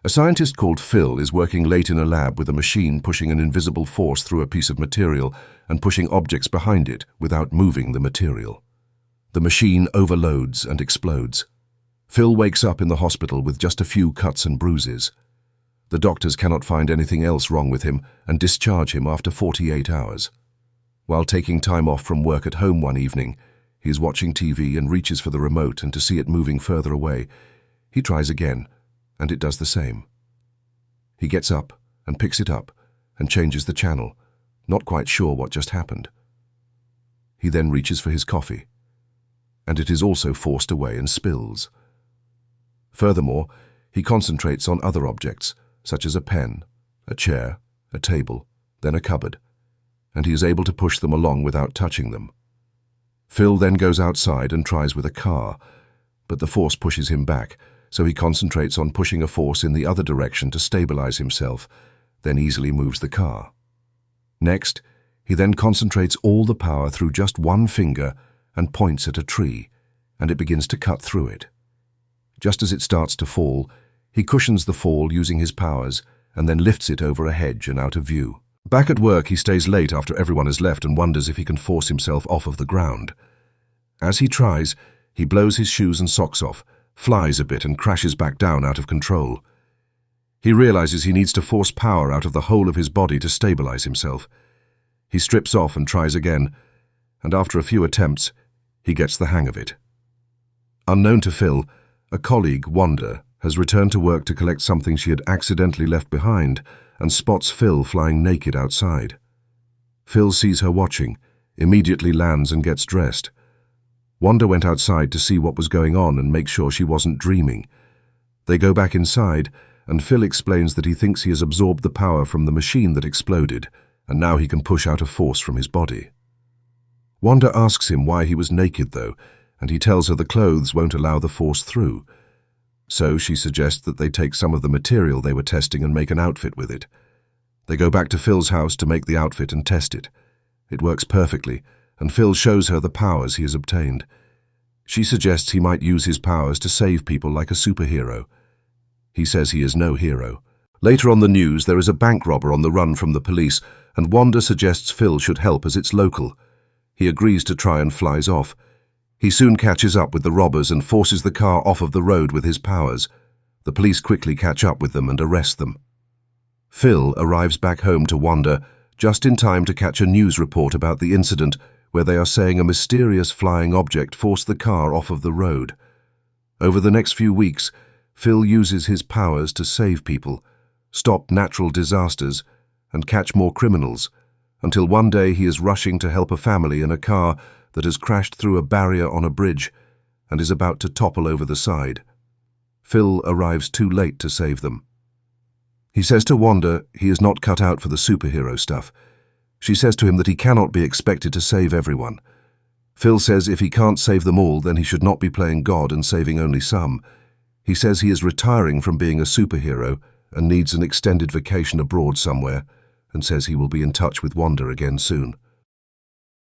A scientist called Phil is working late in a lab with a machine pushing an invisible force through a piece of material and pushing objects behind it without moving the material. The machine overloads and explodes. Phil wakes up in the hospital with just a few cuts and bruises. The doctors cannot find anything else wrong with him and discharge him after 48 hours. While taking time off from work at home one evening, he is watching TV and reaches for the remote, and to see it moving further away, he tries again, and it does the same. He gets up and picks it up and changes the channel, not quite sure what just happened. He then reaches for his coffee, and it is also forced away and spills. Furthermore, he concentrates on other objects, such as a pen, a chair, a table, then a cupboard, and he is able to push them along without touching them. Phil then goes outside and tries with a car, but the force pushes him back, so he concentrates on pushing a force in the other direction to stabilize himself, then easily moves the car. Next, he then concentrates all the power through just one finger and points at a tree, and it begins to cut through it. Just as it starts to fall, he cushions the fall using his powers and then lifts it over a hedge and out of view. Back at work, he stays late after everyone has left and wonders if he can force himself off of the ground. As he tries, he blows his shoes and socks off, flies a bit and crashes back down out of control. He realizes he needs to force power out of the whole of his body to stabilize himself. He strips off and tries again, and after a few attempts, he gets the hang of it. Unknown to Phil, a colleague, Wanda, has returned to work to collect something she had accidentally left behind and spots Phil flying naked outside. Phil sees her watching, immediately lands and gets dressed. Wanda went outside to see what was going on and make sure she wasn't dreaming. They go back inside, and Phil explains that he thinks he has absorbed the power from the machine that exploded, and now he can push out a force from his body. Wanda asks him why he was naked, though, and he tells her the clothes won't allow the force through. So she suggests that they take some of the material they were testing and make an outfit with it. They go back to Phil's house to make the outfit and test it. It works perfectly, and Phil shows her the powers he has obtained. She suggests he might use his powers to save people like a superhero. He says he is no hero. Later on the news, there is a bank robber on the run from the police, and Wanda suggests Phil should help as it's local. He agrees to try and flies off. He soon catches up with the robbers and forces the car off of the road with his powers. The police quickly catch up with them and arrest them. Phil arrives back home to Wanda just in time to catch a news report about the incident where they are saying a mysterious flying object forced the car off of the road. Over the next few weeks, Phil uses his powers to save people, stop natural disasters, and catch more criminals, until one day he is rushing to help a family in a car that has crashed through a barrier on a bridge and is about to topple over the side. Phil arrives too late to save them. He says to Wanda he is not cut out for the superhero stuff. She says to him that he cannot be expected to save everyone. Phil says if he can't save them all, then he should not be playing God and saving only some. He says he is retiring from being a superhero and needs an extended vacation abroad somewhere, and says he will be in touch with Wanda again soon.